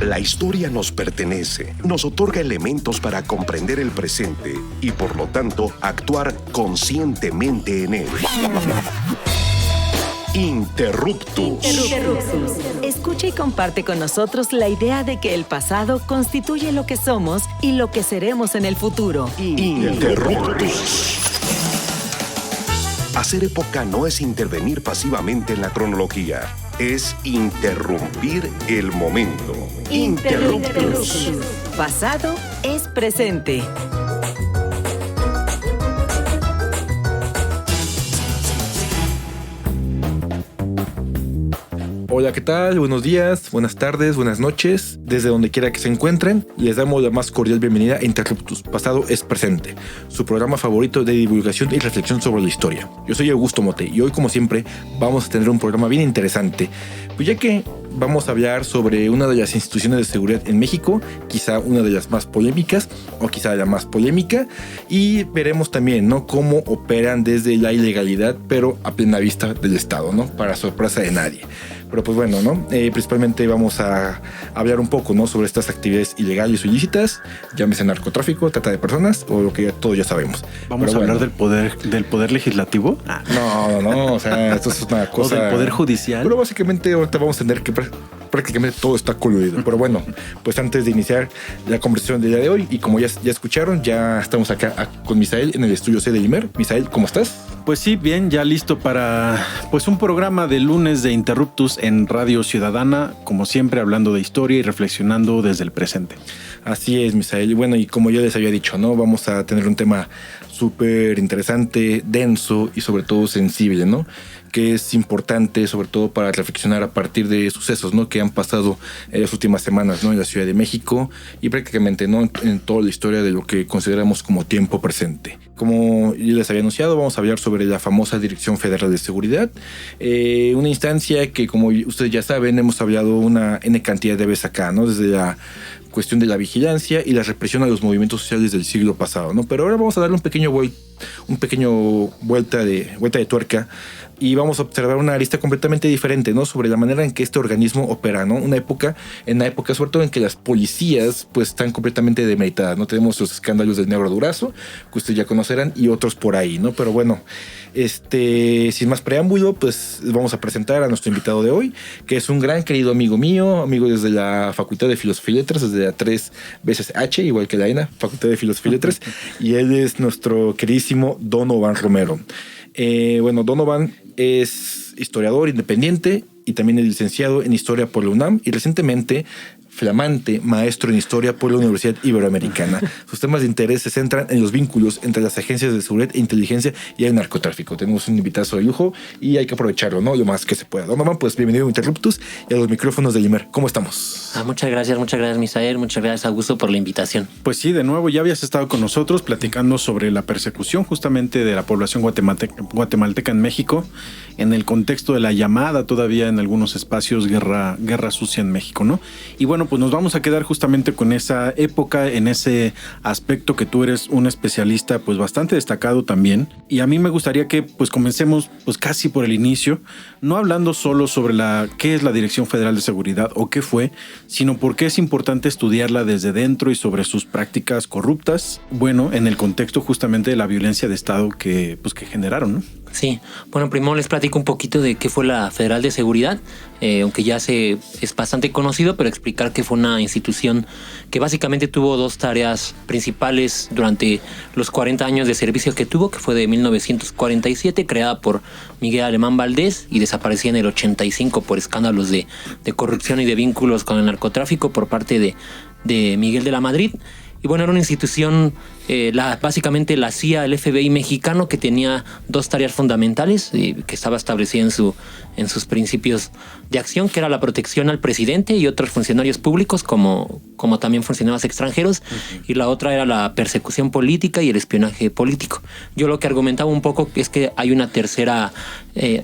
La historia nos pertenece, nos otorga elementos para comprender el presente y, por lo tanto, actuar conscientemente en él. Interruptus. Escucha y comparte con nosotros la idea de que el pasado constituye lo que somos y lo que seremos en el futuro. Interruptus. Hacer época no es intervenir pasivamente en la cronología, es interrumpir el momento. Interruptus. Pasado es presente. Hola, ¿qué tal? Buenos días, buenas tardes, buenas noches, desde donde quiera que se encuentren. Les damos la más cordial bienvenida a Interruptus, Pasado es Presente, su programa favorito de divulgación y reflexión sobre la historia. Yo soy Augusto Mote y hoy, como siempre, vamos a tener un programa bien interesante, pues ya que vamos a hablar sobre una de las instituciones de seguridad en México, quizá una de las más polémicas o quizá la más polémica, y veremos también, ¿no?, cómo operan desde la ilegalidad, pero a plena vista del Estado, ¿no?, para sorpresa de nadie. Pero pues bueno, ¿no? Principalmente vamos a hablar un poco, ¿no?, sobre estas actividades ilegales o ilícitas, llámese narcotráfico, trata de personas o lo que todos ya sabemos. ¿Vamos a hablar del poder legislativo? No, o sea, esto es una cosa... ¿O del poder judicial? Pero básicamente ahorita vamos a tener que prácticamente todo está coludido. Pero bueno, pues antes de iniciar la conversación del día de hoy, y como ya escucharon, ya estamos acá con Misael en el estudio C de Imer. Misael, ¿cómo estás? Pues sí, bien, ya listo para pues un programa de lunes de Interruptus en Radio Ciudadana, como siempre hablando de historia y reflexionando desde el presente. Así es, Misael. Y bueno, y como ya les había dicho, ¿no?, vamos a tener un tema súper interesante, denso y sobre todo sensible, ¿no?, que es importante sobre todo para reflexionar a partir de sucesos, ¿no?, que han pasado en las últimas semanas, ¿no?, en la Ciudad de México y prácticamente, ¿no?, en toda la historia de lo que consideramos como tiempo presente. Como ya les había anunciado, vamos a hablar sobre la famosa Dirección Federal de Seguridad, una instancia que, como ustedes ya saben, hemos hablado una N cantidad de veces acá, ¿no?, desde la cuestión de la vigilancia y la represión a los movimientos sociales del siglo pasado, ¿no? Pero ahora vamos a darle un pequeño vuelta de tuerca y vamos a observar una arista completamente diferente, ¿no?, sobre la manera en que este organismo opera, ¿no? En la época sobre todo en que las policías pues están completamente demeritadas, ¿no? Tenemos los escándalos del Negro Durazo, que ustedes ya conocerán, y otros por ahí, ¿no? Pero bueno, sin más preámbulo, pues vamos a presentar a nuestro invitado de hoy, que es un gran querido amigo mío, amigo desde la Facultad de Filosofía y Letras, desde la 3 veces H, igual que la ENA, Facultad de Filosofía y Letras, y él es nuestro queridísimo Donovan Romero. Donovan es historiador independiente y también es licenciado en Historia por la UNAM y recientemente flamante maestro en Historia por la Universidad Iberoamericana. Sus temas de interés se centran en los vínculos entre las agencias de seguridad e inteligencia y el narcotráfico. Tenemos un invitado de lujo y hay que aprovecharlo, ¿no?, lo más que se pueda. Donovan, pues bienvenido a Interruptus y a los micrófonos de Imer. ¿Cómo estamos? Muchas gracias, Misael. Muchas gracias, Augusto, por la invitación. Pues sí, de nuevo, ya habías estado con nosotros platicando sobre la persecución justamente de la población guatemalteca en México, en el contexto de la llamada todavía en algunos espacios guerra sucia en México, ¿no? Y bueno, pues nos vamos a quedar justamente con esa época, en ese aspecto que tú eres un especialista pues bastante destacado también. Y a mí me gustaría que pues comencemos pues casi por el inicio, no hablando solo sobre qué es la Dirección Federal de Seguridad o qué fue, sino por qué es importante estudiarla desde dentro y sobre sus prácticas corruptas, bueno, en el contexto justamente de la violencia de Estado que generaron, ¿no? Sí, bueno, primero les platico un poquito de qué fue la Federal de Seguridad, aunque ya es bastante conocido, pero explicar que fue una institución que básicamente tuvo dos tareas principales durante los 40 años de servicio que tuvo, que fue de 1947, creada por Miguel Alemán Valdés y desaparecida en el 85 por escándalos de corrupción y de vínculos con el narcotráfico por parte de Miguel de la Madrid. Y bueno, era una institución, básicamente la CIA, el FBI mexicano, que tenía dos tareas fundamentales, que estaba establecida en sus principios de acción, que era la protección al presidente y otros funcionarios públicos, como también funcionarios extranjeros, y la otra era la persecución política y el espionaje político. Yo lo que argumentaba un poco es que hay una tercera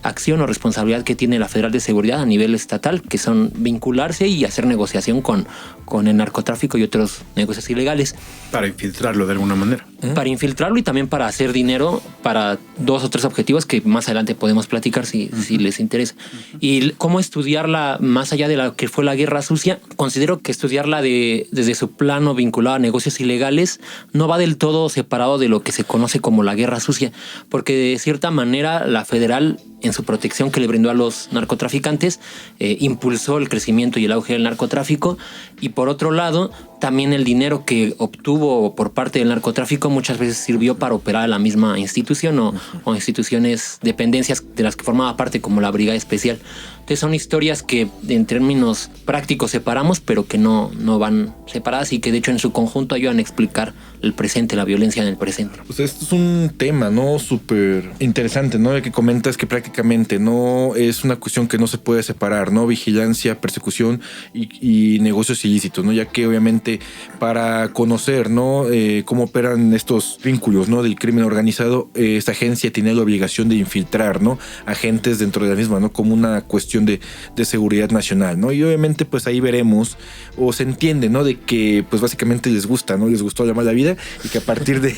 acción o responsabilidad que tiene la Federal de Seguridad a nivel estatal, que son vincularse y hacer negociación con el narcotráfico y otros negocios ilegales. Para infiltrarlo de alguna manera. para infiltrarlo y también para hacer dinero para 2 o 3 objetivos que más adelante podemos platicar si les interesa. Y cómo estudiarla más allá de lo que fue la guerra sucia, considero que estudiarla desde su plano vinculado a negocios ilegales no va del todo separado de lo que se conoce como la guerra sucia, porque de cierta manera la federal, en su protección que le brindó a los narcotraficantes, impulsó el crecimiento y el auge del narcotráfico, y por otro lado también el dinero que obtuvo por parte del narcotráfico muchas veces sirvió para operar a la misma institución o instituciones, dependencias de las que formaba parte, como la Brigada Especial. Entonces son historias que en términos prácticos separamos, pero que no van separadas y que de hecho en su conjunto ayudan a explicar el presente, la violencia en el presente. Pues esto es un tema, ¿no? Súper interesante, ¿no? De que comentas que prácticamente no es una cuestión que no se puede separar, ¿no? Vigilancia, persecución y negocios ilícitos, ¿no? Ya que obviamente para conocer, ¿no? Cómo operan estos vínculos, ¿no? Del crimen organizado, esta agencia tiene la obligación de infiltrar, ¿no? Agentes dentro de la misma, ¿no? Como una cuestión de seguridad nacional, ¿no? Y obviamente pues ahí veremos o se entiende, ¿no? De que pues básicamente les gusta, ¿no? Les gustó la mala vida y que a partir de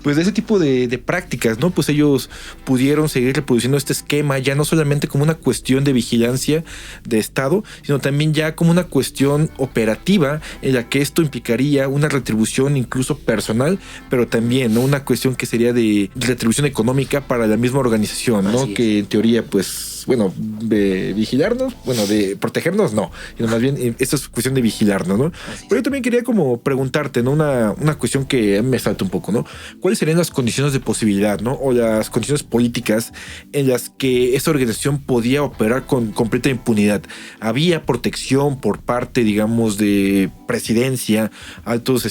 pues de ese tipo de prácticas, ¿no? Pues ellos pudieron seguir reproduciendo este esquema ya no solamente como una cuestión de vigilancia de Estado, sino también ya como una cuestión operativa en la que esto implicaría una retribución incluso personal, pero también, ¿no? Una cuestión que sería de retribución económica para la misma organización, ¿no? Que en teoría pues bueno, de vigilarnos, bueno, de protegernos, no, sino más bien esto es cuestión de vigilarnos, ¿no? Pero yo también quería como preguntarte, ¿no? Una cuestión que me salta un poco, ¿no? ¿Cuáles serían las condiciones de posibilidad, ¿no? O las condiciones políticas en las que esta organización podía operar con completa impunidad? ¿Había protección por parte, digamos, de presidencia, altos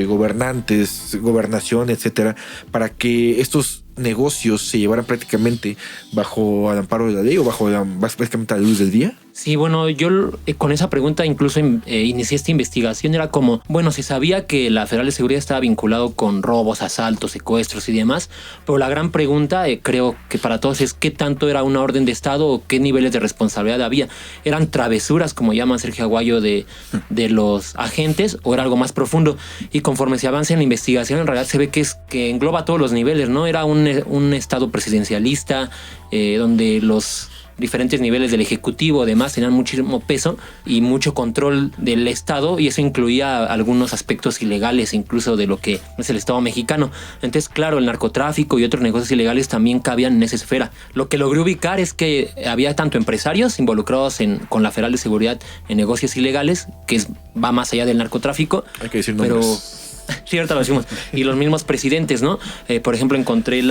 gobernantes, gobernación, etcétera, para que estos negocios se llevaran prácticamente bajo el amparo de la ley o básicamente a la luz del día? Sí, bueno, yo con esa pregunta incluso inicié esta investigación. Era como, bueno, se sabía que la Federal de Seguridad estaba vinculado con robos, asaltos, secuestros y demás, pero la gran pregunta, creo que para todos, es qué tanto era una orden de Estado o qué niveles de responsabilidad había. ¿Eran travesuras, como llama Sergio Aguayo, de los agentes, o era algo más profundo? Y conforme se avanza en la investigación, en realidad se ve que engloba todos los niveles, ¿no? Era un Estado presidencialista, donde los diferentes niveles del Ejecutivo además tenían muchísimo peso y mucho control del Estado, y eso incluía algunos aspectos ilegales incluso de lo que es el Estado mexicano. Entonces, claro, el narcotráfico y otros negocios ilegales también cabían en esa esfera. Lo que logré ubicar es que había tanto empresarios involucrados con la Federal de Seguridad en negocios ilegales, que va más allá del narcotráfico. Hay que decir nombres. Pero sí, ahorita lo decimos. Y los mismos presidentes, ¿no? Por ejemplo, encontré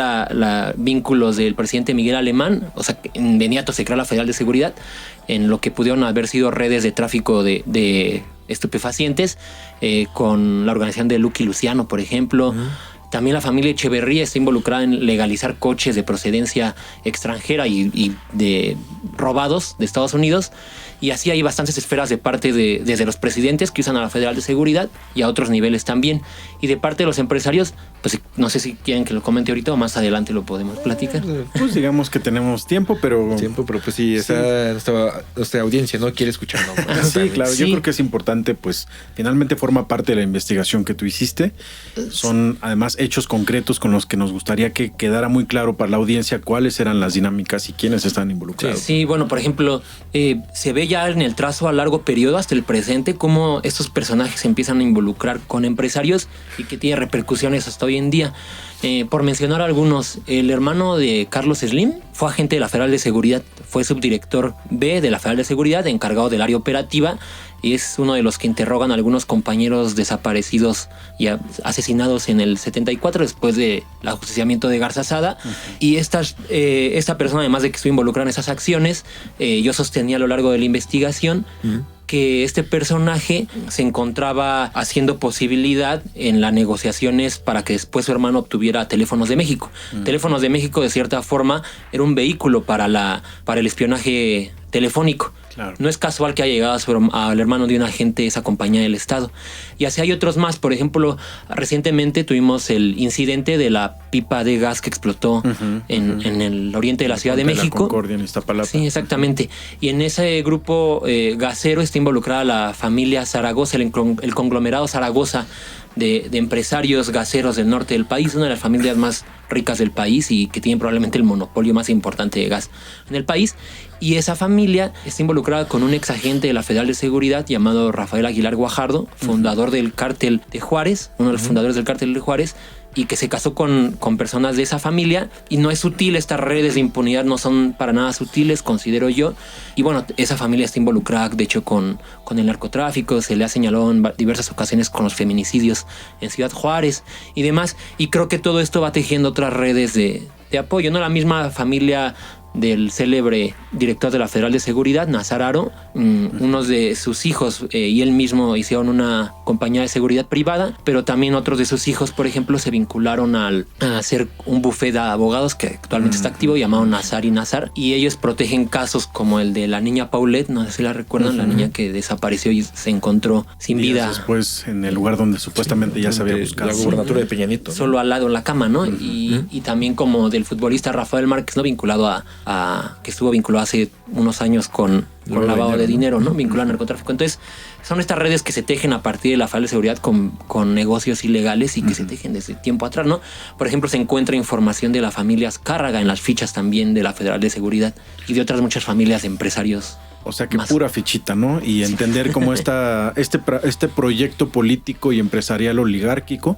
vínculos del presidente Miguel Alemán, o sea, en Beniato se creó la Federal de Seguridad, en lo que pudieron haber sido redes de tráfico de estupefacientes, con la organización de Lucky Luciano, por ejemplo. También la familia Echeverría está involucrada en legalizar coches de procedencia extranjera y de robados de Estados Unidos. Y así hay bastantes esferas de parte desde los presidentes que usan a la Federal de Seguridad y a otros niveles también. Y de parte de los empresarios, pues no sé si quieren que lo comente ahorita o más adelante lo podemos platicar. Pues digamos que tenemos tiempo, pero pues sí, nuestra audiencia no quiere escucharlo. Sí, claro, sí. Yo creo que es importante, pues finalmente forma parte de la investigación que tú hiciste. Son además hechos concretos con los que nos gustaría que quedara muy claro para la audiencia cuáles eran las dinámicas y quiénes están involucrados. Sí, bueno, por ejemplo, se ve ya en el trazo a largo periodo hasta el presente cómo estos personajes se empiezan a involucrar con empresarios y que tiene repercusiones hasta hoy en día. Por mencionar algunos, el hermano de Carlos Slim fue agente de la Federal de Seguridad, fue subdirector B de la Federal de Seguridad, encargado del área operativa, y es uno de los que interrogan a algunos compañeros desaparecidos y asesinados en el 74 después del ajusticiamiento de Garza Sada. Y esta persona, además de que estuvo involucrada en esas acciones, yo sostenía a lo largo de la investigación que este personaje se encontraba haciendo posibilidad en las negociaciones para que después su hermano obtuviera Teléfonos de México. Teléfonos de México, de cierta forma, era un vehículo para el espionaje telefónico. Claro. No es casual que haya llegado al hermano de un agente de esa compañía del Estado. Y así hay otros más. Por ejemplo, recientemente tuvimos el incidente de la pipa de gas que explotó en el oriente de la Ciudad de México. La Concordia, en Iztapalapa. Sí, exactamente. Y en ese grupo gasero está involucrada la familia Zaragoza, el conglomerado Zaragoza, de empresarios gaseros del norte del país, una de las familias más ricas del país y que tienen probablemente el monopolio más importante de gas en el país. Y esa familia está involucrada con un ex agente de la Federal de Seguridad llamado Rafael Aguilar Guajardo, fundador del cártel de Juárez, uno de los fundadores del cártel de Juárez, y que se casó con personas de esa familia. Y no es sutil, estas redes de impunidad no son para nada sutiles, considero yo. Y bueno, esa familia está involucrada, de hecho, con el narcotráfico. Se le ha señalado en diversas ocasiones con los feminicidios en Ciudad Juárez y demás. Y creo que todo esto va tejiendo otras redes de apoyo, ¿no? La misma familia del célebre director de la Federal de Seguridad, Nazar Haro, unos de sus hijos y él mismo hicieron una compañía de seguridad privada, pero también otros de sus hijos, por ejemplo, se vincularon a hacer un bufete de abogados que actualmente está activo, llamado Nazar y Nazar, y ellos protegen casos como el de la niña Paulette, no sé si la recuerdan, la niña que desapareció y se encontró sin vida. Después en el lugar donde supuestamente ya se había buscado. La gubernatura de Peña Nieto, ¿no? Solo al lado en la cama, ¿no? Y también como del futbolista Rafael Márquez, ¿no? Vinculado que estuvo vinculado hace unos años con lavado de dinero, ¿no? Vinculado al narcotráfico. Entonces, son estas redes que se tejen a partir de la Federal de Seguridad con negocios ilegales y que se tejen desde tiempo atrás, ¿no? Por ejemplo, se encuentra información de la familia Azcárraga en las fichas también de la Federal de Seguridad y de otras muchas familias de empresarios. O sea que pura fichita, ¿no? Y entender cómo este proyecto político y empresarial oligárquico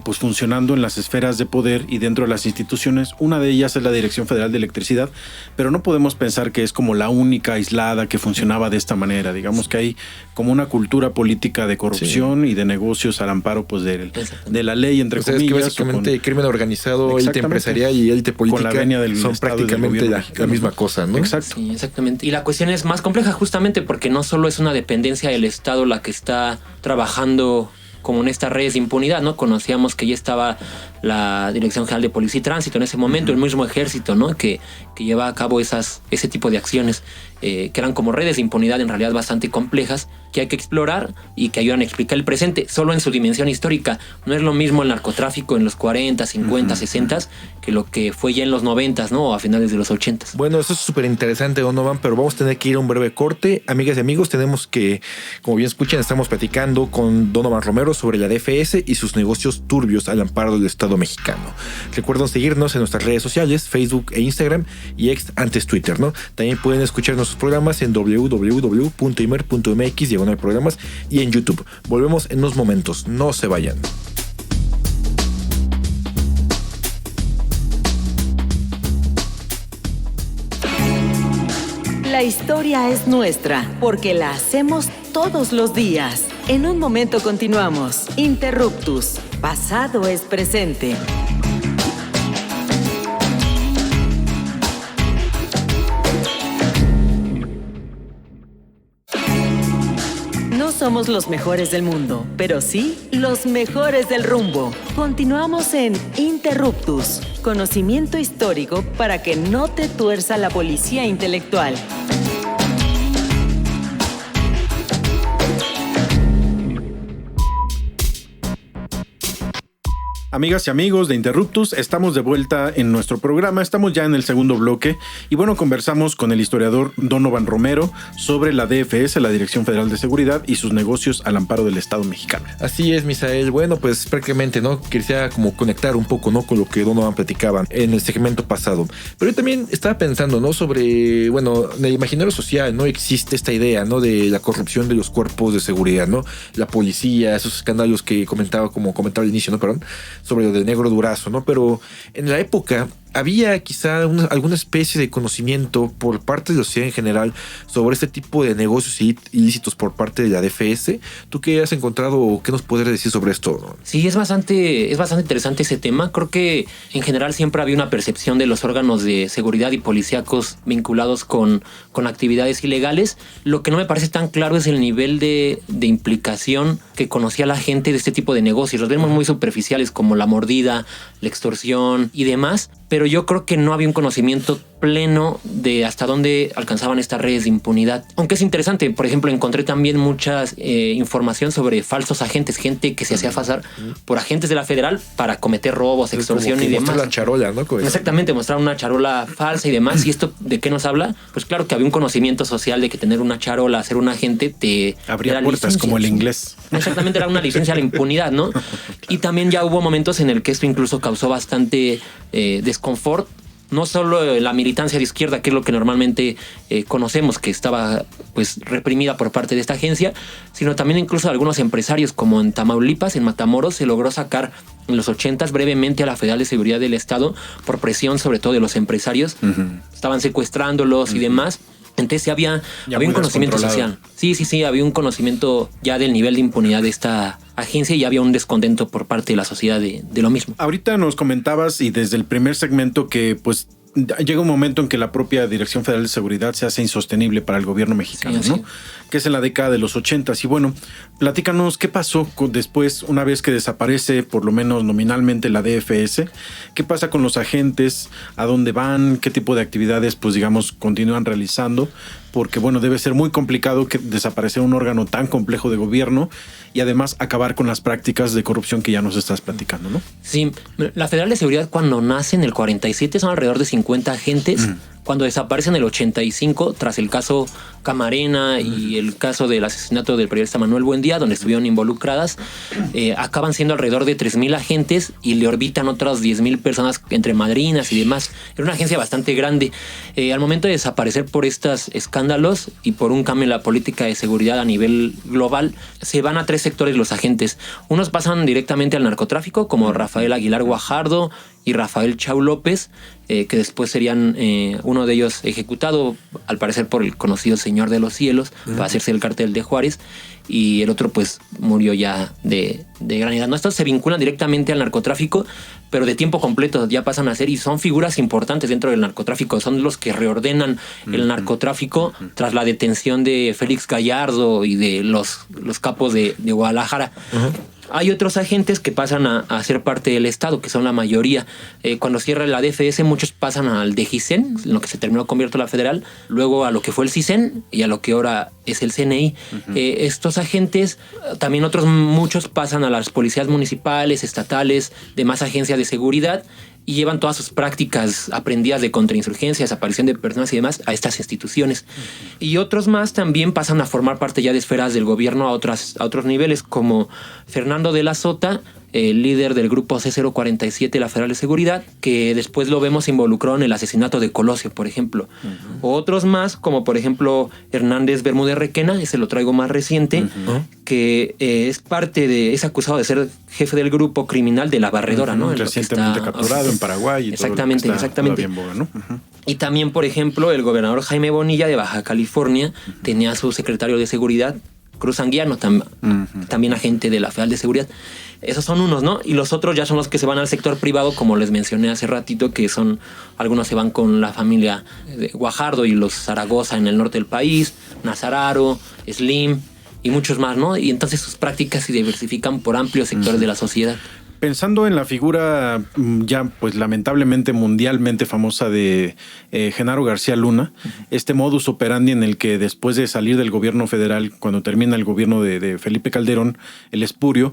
pues funcionando en las esferas de poder y dentro de las instituciones. Una de ellas es la Dirección Federal de Electricidad, pero no podemos pensar que es como la única aislada que funcionaba de esta manera. Digamos que hay como una cultura política de corrupción y de negocios al amparo pues de la ley, entre comillas. Es que básicamente crimen organizado, élite empresarial y élite política con la venia del son prácticamente la misma cosa, ¿no? Exacto. Sí, exactamente. Y la cuestión es más compleja justamente porque no solo es una dependencia del Estado la que está trabajando como en estas redes de impunidad, ¿no? Conocíamos que ya estaba la Dirección General de Policía y Tránsito en ese momento, el mismo ejército, ¿no? Que lleva a cabo ese tipo de acciones que eran como redes de impunidad en realidad bastante complejas que hay que explorar y que ayudan a explicar el presente solo en su dimensión histórica. No es lo mismo el narcotráfico en los 40, 50, 60 que lo que fue ya en los 90, ¿no? O a finales de los 80. Bueno, eso es súper interesante, Donovan, pero vamos a tener que ir a un breve corte. Amigas y amigos, tenemos que, como bien escuchan, estamos platicando con Donovan Romero sobre la DFS y sus negocios turbios al amparo del Estado mexicano. Recuerden seguirnos en nuestras redes sociales, Facebook e Instagram y ex antes Twitter, ¿no? También pueden escuchar nuestros programas en www.imer.mx/programas y en YouTube. Volvemos en unos momentos, no se vayan. La historia es nuestra porque la hacemos todos los días. En un momento continuamos. Interruptus. Pasado es presente. No somos los mejores del mundo, pero sí los mejores del rumbo. Continuamos en Interruptus, conocimiento histórico para que no te tuerza la policía intelectual. Amigas y amigos de Interruptus, estamos de vuelta en nuestro programa, estamos ya en el segundo bloque y bueno, conversamos con el historiador Donovan Romero sobre la DFS, la Dirección Federal de Seguridad y sus negocios al amparo del Estado mexicano. Así es, Misael. Bueno, pues prácticamente, ¿no? Quisiera como conectar un poco, ¿no? Con lo que Donovan platicaba en el segmento pasado. Pero yo también estaba pensando, ¿no? Sobre, bueno, en el imaginario social, ¿no? Existe esta idea, ¿no? De la corrupción de los cuerpos de seguridad, ¿no? La policía, esos escándalos que comentaba al inicio, ¿no? Perdón. Sobre lo del Negro Durazo, ¿no? Pero en la época había quizá alguna especie de conocimiento por parte de la sociedad en general sobre este tipo de negocios ilícitos por parte de la DFS. ¿Tú qué has encontrado o qué nos puedes decir sobre esto? Sí, es bastante interesante ese tema. Creo que en general siempre había una percepción de los órganos de seguridad y policíacos vinculados con actividades ilegales. Lo que no me parece tan claro es el nivel de implicación que conocía la gente de este tipo de negocios. Los vemos muy superficiales como la mordida, la extorsión y demás, pero yo creo que no había un conocimiento pleno de hasta dónde alcanzaban estas redes de impunidad. Aunque es interesante, por ejemplo, encontré también mucha información sobre falsos agentes, gente que se hacía pasar por agentes de la federal para cometer robos, extorsión y demás. Mostrar la charola, ¿no? Exactamente, mostrar una charola falsa y demás. ¿Y esto de qué nos habla? Pues claro que había un conocimiento social de que tener una charola, ser un agente, te abría puertas, como el inglés. Exactamente, era una licencia a la impunidad, ¿no? Y también ya hubo momentos en el que esto incluso causó bastante desconfort. No solo la militancia de izquierda, que es lo que normalmente conocemos, que estaba pues reprimida por parte de esta agencia, sino también incluso algunos empresarios, como en Tamaulipas, en Matamoros, se logró sacar en los 80s brevemente a la Federal de Seguridad del Estado por presión sobre todo de los empresarios. Estaban secuestrándolos y demás. Entonces había un conocimiento social. Sí, había un conocimiento ya del nivel de impunidad de esta agencia y había un descontento por parte de la sociedad de lo mismo. Ahorita nos comentabas y desde el primer segmento que pues llega un momento en que la propia Dirección Federal de Seguridad se hace insostenible para el gobierno mexicano, ¿no? Que es en la década de los 80s. Y bueno, platícanos qué pasó después, una vez que desaparece por lo menos nominalmente la DFS. ¿Qué pasa con los agentes? ¿A dónde van? ¿Qué tipo de actividades, pues digamos, continúan realizando? Porque bueno, debe ser muy complicado desaparecer un órgano tan complejo de gobierno y además acabar con las prácticas de corrupción que ya nos estás platicando, ¿no? Sí, la Federal de Seguridad cuando nace en el 47 son alrededor de 50 agentes. Cuando desaparece en el 85, tras el caso Camarena y el caso del asesinato del periodista Manuel Buendía, donde estuvieron involucradas, acaban siendo alrededor de 3,000 agentes y le orbitan otras 10,000 personas entre madrinas y demás. Era una agencia bastante grande. Al momento de desaparecer por estos escándalos y por un cambio en la política de seguridad a nivel global, se van a 3 sectores los agentes. Unos pasan directamente al narcotráfico, como Rafael Aguilar Guajardo y Rafael Chau López, que después serían uno de ellos ejecutado, al parecer por el conocido Señor de los Cielos, para hacerse el cartel de Juárez, y el otro pues murió ya de gran edad. ¿No? Estos se vinculan directamente al narcotráfico, pero de tiempo completo ya pasan a ser y son figuras importantes dentro del narcotráfico. Son los que reordenan el narcotráfico tras la detención de Félix Gallardo y de los capos de Guadalajara. Hay otros agentes que pasan a ser parte del Estado, que son la mayoría. Cuando cierra la DFS, muchos pasan al DGICEN, en lo que se terminó convierte la federal, luego a lo que fue el CISEN y a lo que ahora es el CNI. Estos agentes, también otros muchos pasan a las policías municipales, estatales, demás agencias de seguridad, y llevan todas sus prácticas aprendidas de contrainsurgencia, desaparición de personas y demás a estas instituciones. Y otros más también pasan a formar parte ya de esferas del gobierno a otros niveles, como Fernando de la Sota, el líder del grupo C047 de la Federal de Seguridad, que después lo vemos involucrado en el asesinato de Colosio, por ejemplo. Otros más, como por ejemplo Hernández Bermúdez Requena, ese lo traigo más reciente, que es acusado de ser jefe del grupo criminal de La Barredora, ¿no? Recientemente capturado en Paraguay. Y exactamente, todo lo que exactamente. En boga, ¿no? Y también, por ejemplo, el gobernador Jaime Bonilla de Baja California tenía a su secretario de seguridad, Cruz Anguiano, también agente de la Federal de Seguridad. Esos son unos, ¿no? Y los otros ya son los que se van al sector privado, como les mencioné hace ratito, que son, algunos se van con la familia de Guajardo y los Zaragoza en el norte del país, Nazararo, Slim y muchos más, ¿no? Y entonces sus prácticas se diversifican por amplios sectores de la sociedad. Pensando en la figura ya pues lamentablemente mundialmente famosa de Genaro García Luna, este modus operandi en el que después de salir del gobierno federal, cuando termina el gobierno de Felipe Calderón, el espurio,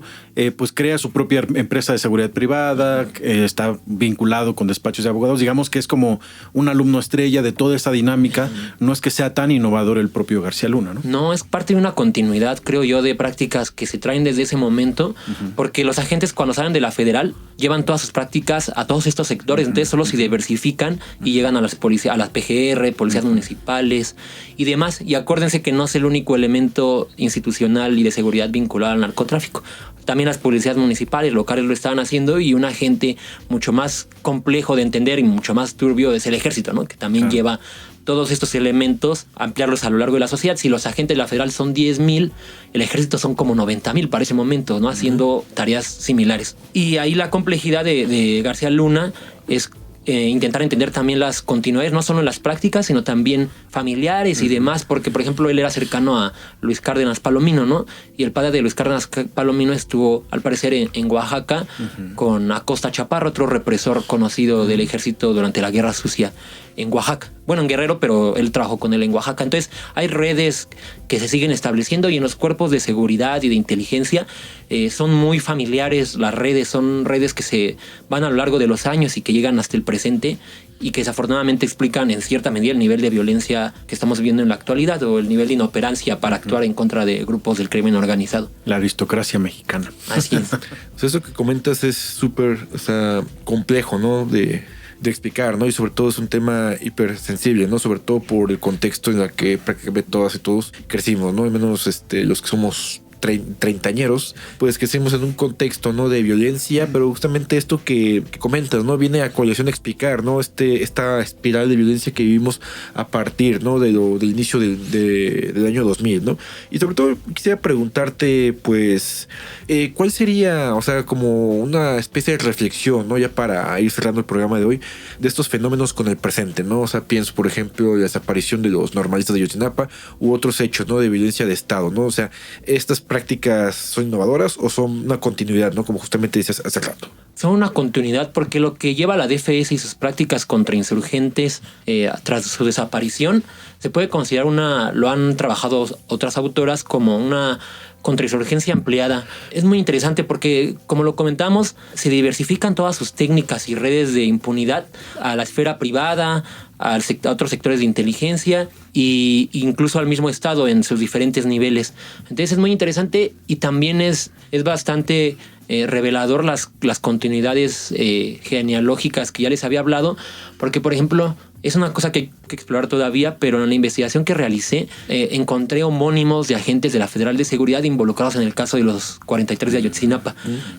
pues crea su propia empresa de seguridad privada, está vinculado con despachos de abogados, digamos que es como un alumno estrella de toda esa dinámica. No es que sea tan innovador el propio García Luna, ¿no? No, es parte de una continuidad, creo yo, de prácticas que se traen desde ese momento, porque los agentes cuando salen de la federal llevan todas sus prácticas a todos estos sectores, entonces solo se diversifican y llegan a las policías, a las PGR, policías municipales y demás. Y acuérdense que no es el único elemento institucional y de seguridad vinculado al narcotráfico. También las policías municipales, locales lo estaban haciendo, y un agente mucho más complejo de entender y mucho más turbio es el ejército, ¿no? Que también lleva todos estos elementos, ampliarlos a lo largo de la sociedad. Si los agentes de la federal son 10,000, el ejército son como 90,000 para ese momento, ¿no? Haciendo tareas similares. Y ahí la complejidad de García Luna es intentar entender también las continuidades, no solo en las prácticas, sino también familiares y demás, porque, por ejemplo, él era cercano a Luis Cárdenas Palomino, ¿no? Y el padre de Luis Cárdenas Palomino estuvo, al parecer, en Oaxaca con Acosta Chaparro, otro represor conocido del ejército durante la Guerra Sucia. en Oaxaca. Bueno, en Guerrero, pero él trabajó con él en Oaxaca. Entonces, hay redes que se siguen estableciendo y en los cuerpos de seguridad y de inteligencia son muy familiares las redes. Son redes que se van a lo largo de los años y que llegan hasta el presente y que desafortunadamente explican en cierta medida el nivel de violencia que estamos viviendo en la actualidad o el nivel de inoperancia para actuar en contra de grupos del crimen organizado. La aristocracia mexicana. Así es. O sea, eso que comentas es súper, o sea, complejo, ¿no? De explicar, ¿no? Y sobre todo es un tema hipersensible, ¿no? Sobre todo por el contexto en el que prácticamente todas y todos crecimos, ¿no? Y menos los que somos treintañeros, pues que seguimos en un contexto, ¿no? De violencia, pero justamente esto que comentas, ¿no? Viene a colación a explicar, ¿no? Esta espiral de violencia que vivimos a partir, ¿no? Del inicio del año 2000, ¿no? Y sobre todo quisiera preguntarte, pues, ¿cuál sería, o sea, como una especie de reflexión, ¿no? Ya para ir cerrando el programa de hoy, de estos fenómenos con el presente, ¿no? O sea, pienso, por ejemplo, la desaparición de los normalistas de Ayotzinapa u otros hechos, ¿no? De violencia de Estado, ¿no? O sea, estas prácticas son innovadoras o son una continuidad, ¿no? Como justamente decías hace rato. Son una continuidad porque lo que lleva la DFS y sus prácticas contrainsurgentes tras su desaparición se puede considerar lo han trabajado otras autoras como una contrainsurgencia ampliada. Es muy interesante porque, como lo comentamos, se diversifican todas sus técnicas y redes de impunidad a la esfera privada, a otros sectores de inteligencia e incluso al mismo Estado en sus diferentes niveles. Entonces es muy interesante y también es bastante revelador las continuidades genealógicas que ya les había hablado, porque, por ejemplo, es una cosa que hay que explorar todavía, pero en la investigación que realicé encontré homónimos de agentes de la Federal de Seguridad involucrados en el caso de los 43 de Ayotzinapa.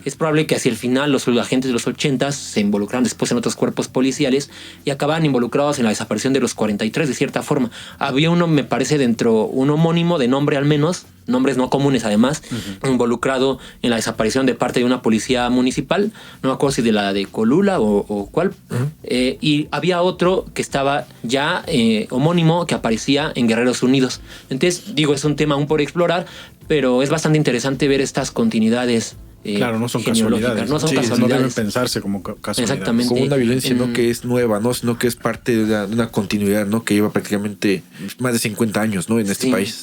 Es probable que hacia el final los agentes de los 80 se involucraran después en otros cuerpos policiales y acababan involucrados en la desaparición de los 43 de cierta forma. Había uno, me parece, un homónimo de nombre al menos, nombres no comunes además, involucrado en la desaparición de parte de una policía municipal, no me acuerdo si de la de Colula o cuál, y había otro que estaba ya homónimo que aparecía en Guerreros Unidos. Entonces, digo, es un tema aún por explorar, pero es bastante interesante ver estas continuidades. Claro, no son casualidades. No son casualidades. No deben pensarse como casualidades. Exactamente. Como una violencia, ¿no? Que es nueva, ¿no? Sino que es parte de una continuidad, ¿no? Que lleva prácticamente más de 50 años, ¿no? En este país.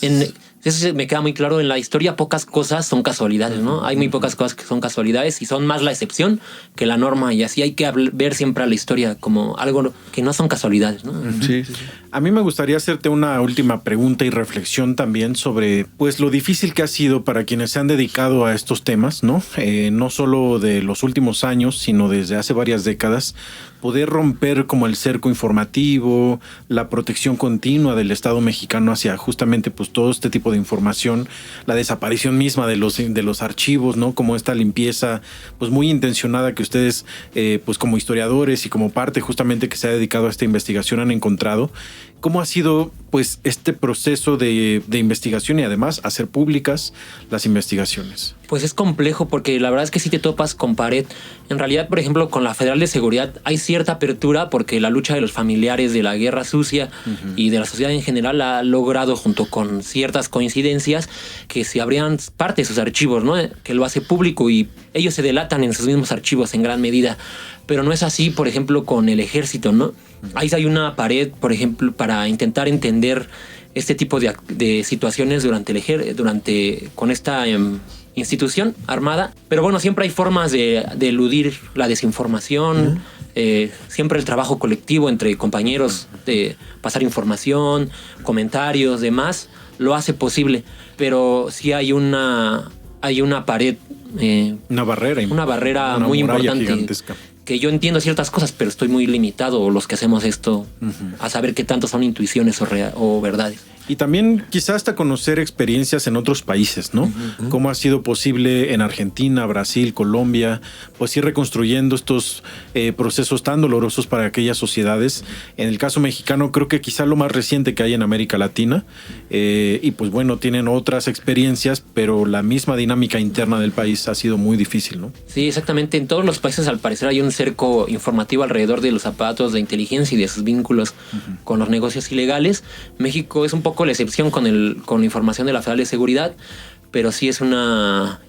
Eso me queda muy claro. En la historia pocas cosas son casualidades, ¿no? Hay muy pocas cosas que son casualidades y son más la excepción que la norma. Y así hay que ver siempre a la historia como algo que no son casualidades, ¿no? Sí. A mí me gustaría hacerte una última pregunta y reflexión también sobre, pues, lo difícil que ha sido para quienes se han dedicado a estos temas, ¿no? No solo de los últimos años, sino desde hace varias décadas, poder romper como el cerco informativo, la protección continua del Estado mexicano hacia justamente pues todo este tipo de información, la desaparición misma de los archivos, ¿no? Como esta limpieza pues muy intencionada que ustedes pues como historiadores y como parte justamente que se ha dedicado a esta investigación han encontrado. ¿Cómo ha sido pues este proceso de investigación y además hacer públicas las investigaciones? Pues es complejo porque la verdad es que si te topas con pared. En realidad, por ejemplo, con la Federal de Seguridad hay cierta apertura porque la lucha de los familiares de la guerra sucia y de la sociedad en general ha logrado, junto con ciertas coincidencias, que se abrían parte de sus archivos, ¿no? Que lo hace público y ellos se delatan en sus mismos archivos en gran medida. Pero no es así, por ejemplo, con el ejército, ¿no? Ahí hay una pared, por ejemplo, para intentar entender este tipo de situaciones con esta institución armada. Pero bueno, siempre hay formas de eludir la desinformación, siempre el trabajo colectivo entre compañeros de pasar información, comentarios, demás, lo hace posible. Pero sí hay una pared, una barrera muy importante gigantesca. Que yo entiendo ciertas cosas, pero estoy muy limitado, los que hacemos esto, a saber qué tanto son intuiciones o verdades. Y también quizás hasta conocer experiencias en otros países, ¿no? Cómo ha sido posible en Argentina, Brasil, Colombia, pues ir reconstruyendo estos procesos tan dolorosos para aquellas sociedades. En el caso mexicano creo que quizá lo más reciente que hay en América Latina. Y pues bueno, tienen otras experiencias, pero la misma dinámica interna del país ha sido muy difícil, ¿no? Sí, exactamente. En todos los países al parecer hay un cerco informativo alrededor de los aparatos de inteligencia y de sus vínculos con los negocios ilegales. México es un poco la excepción con la información de la Federal de Seguridad, pero sí es una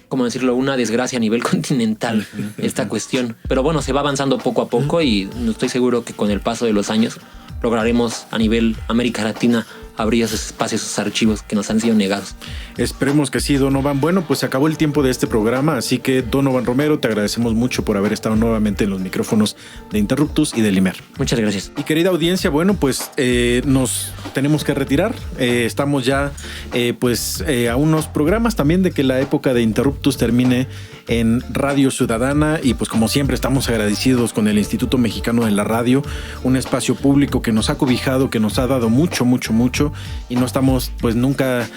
¿cómo decirlo?, una desgracia a nivel continental esta cuestión. Pero bueno, se va avanzando poco a poco y estoy seguro que con el paso de los años lograremos a nivel América Latina abrir esos espacios, esos archivos que nos han sido negados. Esperemos que sí, Donovan. Bueno, pues se acabó el tiempo de este programa, así que Donovan Romero, te agradecemos mucho por haber estado nuevamente en los micrófonos de Interruptus y del IMER. Muchas gracias. Y querida audiencia, bueno, pues nos tenemos que retirar. Estamos ya a unos programas también de que la época de Interruptus termine en Radio Ciudadana, y pues como siempre estamos agradecidos con el Instituto Mexicano de la Radio, un espacio público que nos ha cobijado, que nos ha dado mucho, y no estamos pues nunca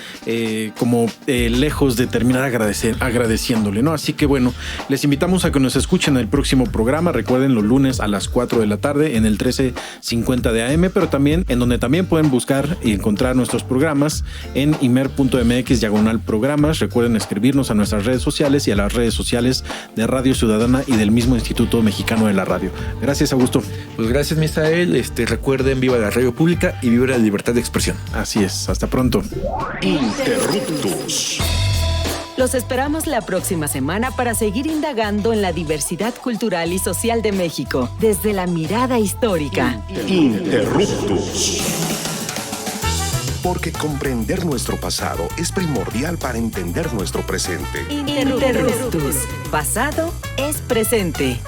lejos de terminar agradeciéndole, ¿no? Así que bueno, les invitamos a que nos escuchen en el próximo programa. Recuerden, los lunes a las 4 de la tarde en el 1350 de AM, pero también en donde también pueden buscar y encontrar nuestros programas en imer.mx/programas. Recuerden escribirnos a nuestras redes sociales y a las redes sociales de Radio Ciudadana y del mismo Instituto Mexicano de la Radio. Gracias, Augusto. Pues gracias, Misael. Recuerden, viva la radio pública y viva la libertad de expresión. Así es, hasta pronto. Interruptus. Los esperamos la próxima semana para seguir indagando en la diversidad cultural y social de México desde la mirada histórica. Interruptus. Porque comprender nuestro pasado es primordial para entender nuestro presente. Interruptus. Pasado es presente.